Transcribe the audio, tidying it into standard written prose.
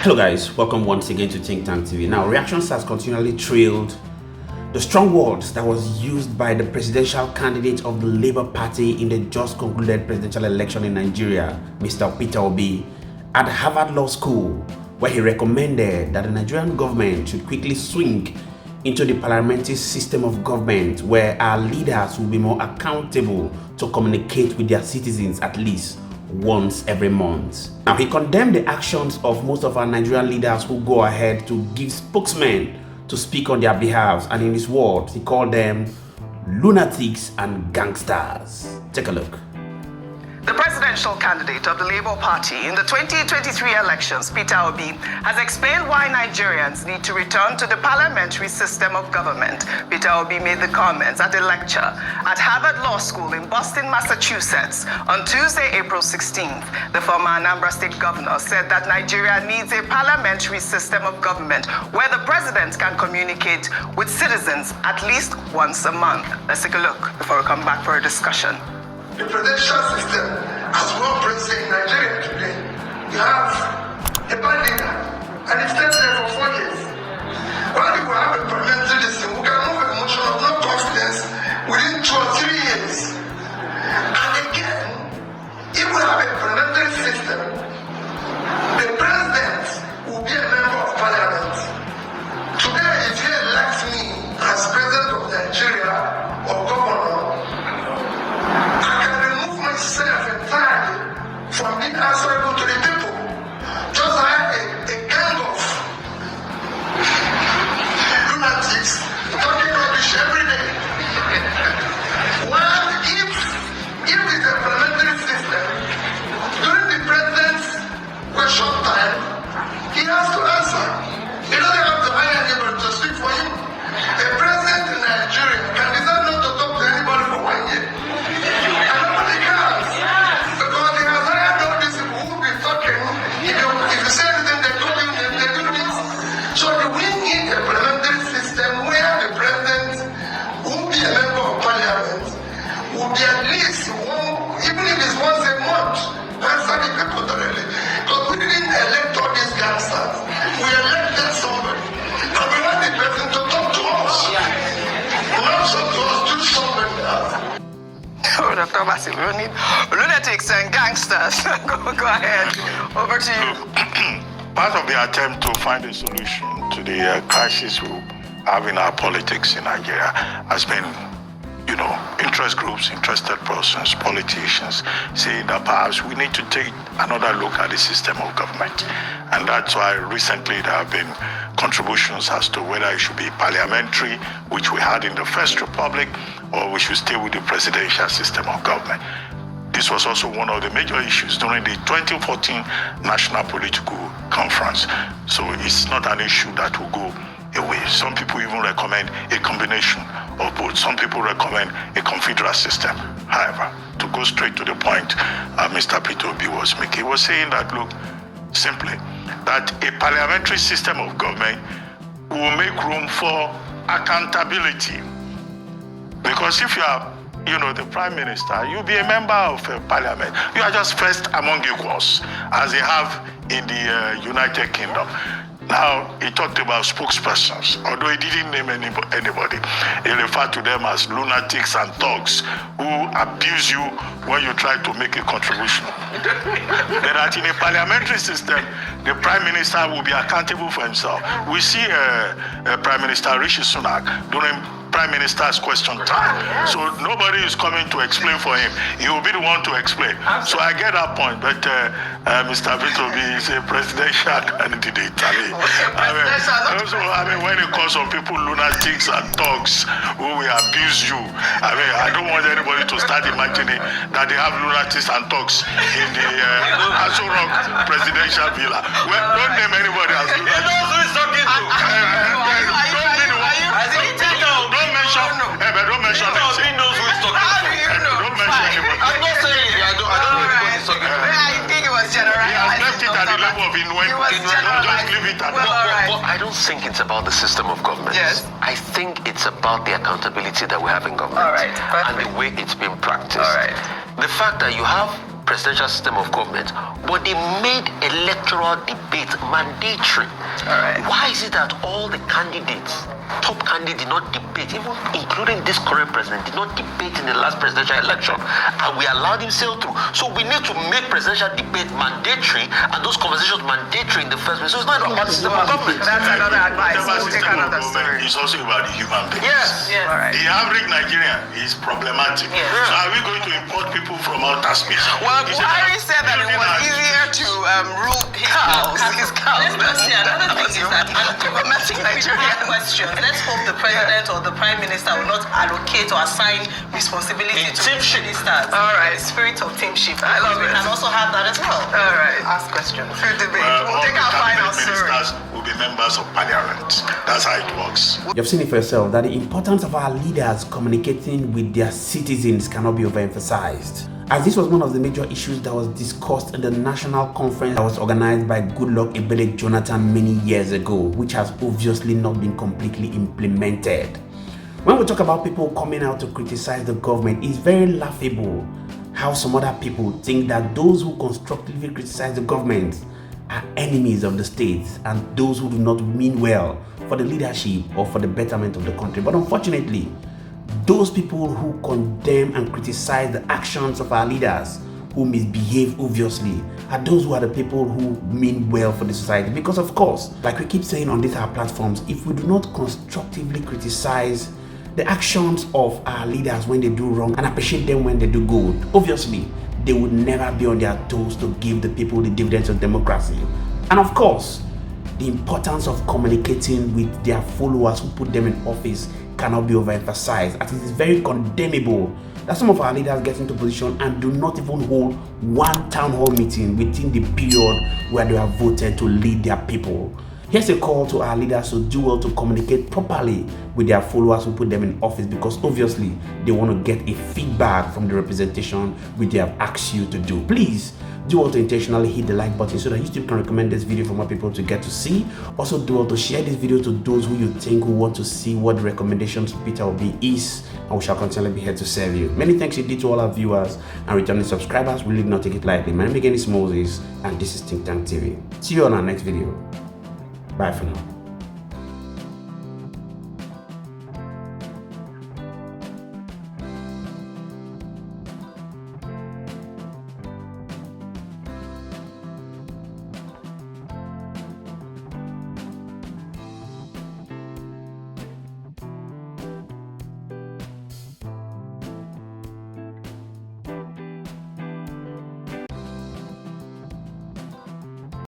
Hello guys, welcome once again to Think Tank TV. Now, reactions has continually trailed the strong words that was used by the presidential candidate of the Labour Party in the just concluded presidential election in Nigeria, Mr. Peter Obi, at Havard Law School, where he recommended that the Nigerian government should quickly swing into the parliamentary system of government where our leaders will be more accountable to communicate with their citizens at least once every month. Now, he condemned the actions of most of our Nigerian leaders who go ahead to give spokesmen to speak on their behalf, and in his words, he called them lunatics and gangsters. Take a look. The presidential candidate of the Labour Party in the 2023 elections, Peter Obi, has explained why Nigerians need to return to the parliamentary system of government. Peter Obi made the comments at a lecture at Havard Law School in Boston, Massachusetts on Tuesday, April 16th. The former Anambra State governor said that Nigeria needs a parliamentary system of government where the president can communicate with citizens at least once a month. Let's take a look before we come back for a discussion. The presidential system, as we operate in Nigeria today, you have a bad leader, and it's stayed there for 4 years. While you have a parliamentary system, we can move a motion of no confidence within 2 or 3 years. And again, if we have a parliamentary system, the president will be a member of parliament. Today, if he elects me as president of Nigeria or governor, myself entirely from being answerable to the people. Just like a gang of lunatics talking rubbish every day. Well, if it's a parliamentary system, during the president's question time, he has to answer. He doesn't have to hire anybody to speak for him. A president in Nigeria can decide not to talk to anybody for 1 year. Dr. Massive, we need lunatics and gangsters. Go ahead. Over to you. Part of the attempt to find a solution to the crisis we have in our politics in Nigeria has been, interest groups, interested persons, politicians saying that perhaps we need to take another look at the system of government. And that's why recently there have been contributions as to whether it should be parliamentary, which we had in the First Republic, or we should stay with the presidential system of government. This was also one of the major issues during the 2014 National Political Conference. So it's not an issue that will go away. Some people even recommend a combination of both. Some people recommend a confederal system. However, to go straight to the point Mr. Peter Obi was making, he was saying that, look, simply, that a parliamentary system of government will make room for accountability. Because if you are, the prime minister, you'll be a member of parliament. You are just first among equals, as they have in the United Kingdom. Now, he talked about spokespersons, although he didn't name anybody. He referred to them as lunatics and thugs who abuse you when you try to make a contribution. But that in a parliamentary system, the prime minister will be accountable for himself. We see Prime Minister Rishi Sunak during Prime Minister's question time. So nobody is coming to explain for him. He will be the one to explain. So I get that point, but Mr. Peter Obi is a presidential candidate. When it comes to people, lunatics and thugs who will abuse you, I don't want anybody to start imagining that they have lunatics and thugs in the Aso Rock presidential villa. Well, don't name anybody as lunatics. Who is talking to? Don't mention him. He knows who he's talking to. Don't mention anybody. I'm not saying I don't know who he's talking to. I think it was general. He has left it at the level of innuendo. Just leave it at that. But I don't think it's about the system of government. Yes. I think it's about the accountability that we have in government. All right. And the way it's being practiced. All right. The fact that you have presidential system of government, but they made electoral debate mandatory. Why is it that all the candidates, top candidates, did not debate, even including this current president, did not debate in the last presidential election, and we allowed him sail through? So we need to make presidential debate mandatory, and those conversations mandatory in the first place. So it's not about the system of government. That's another advice. Whatever We'll take system of another government story. is also about the human beings. Yes. All right. The average Nigerian is problematic. So are we going to import people from outer space? Well, Buhari said that it was easier to rule his cows. Let's see, another thing is that problematic if we have Nigerians. questions, let's hope the president or the prime minister will not allocate or assign responsibility to ministers. All right. The spirit of teamship. I love we it. can also have that as well. All right. Ask questions. Good debate. We'll All take the our final cabinet story. ministers will be members of parliament. That's how it works. You've seen it for yourself that the importance of our leaders communicating with their citizens cannot be overemphasized, as this was one of the major issues that was discussed in the national conference that was organized by Goodluck Ebele Jonathan many years ago, which has obviously not been completely implemented. When we talk about people coming out to criticize the government, it's very laughable how some other people think that those who constructively criticize the government are enemies of the state and those who do not mean well for the leadership or for the betterment of the country. But unfortunately, those people who condemn and criticize the actions of our leaders who misbehave obviously are those who are the people who mean well for the society. Because of course, like we keep saying on these our platforms, if we do not constructively criticize the actions of our leaders when they do wrong and appreciate them when they do good, obviously they would never be on their toes to give the people the dividends of democracy. And of course, the importance of communicating with their followers who put them in office cannot be overemphasized, as it is very condemnable that some of our leaders get into position and do not even hold one town hall meeting within the period where they are voted to lead their people. Here's a call to our leaders to do well to communicate properly with their followers who put them in office, because obviously they want to get a feedback from the representation which they have asked you to do. Please do well to intentionally hit the like button so that YouTube can recommend this video for more people to get to see. Also do well to share this video to those who you think who want to see what the recommendations of Peter Obi is, and we shall continually be here to serve you. Many thanks indeed to all our viewers and returning subscribers. We really do not take it lightly. My name again is Moses, and this is Think Tank TV. See you on our next video. Bye for now.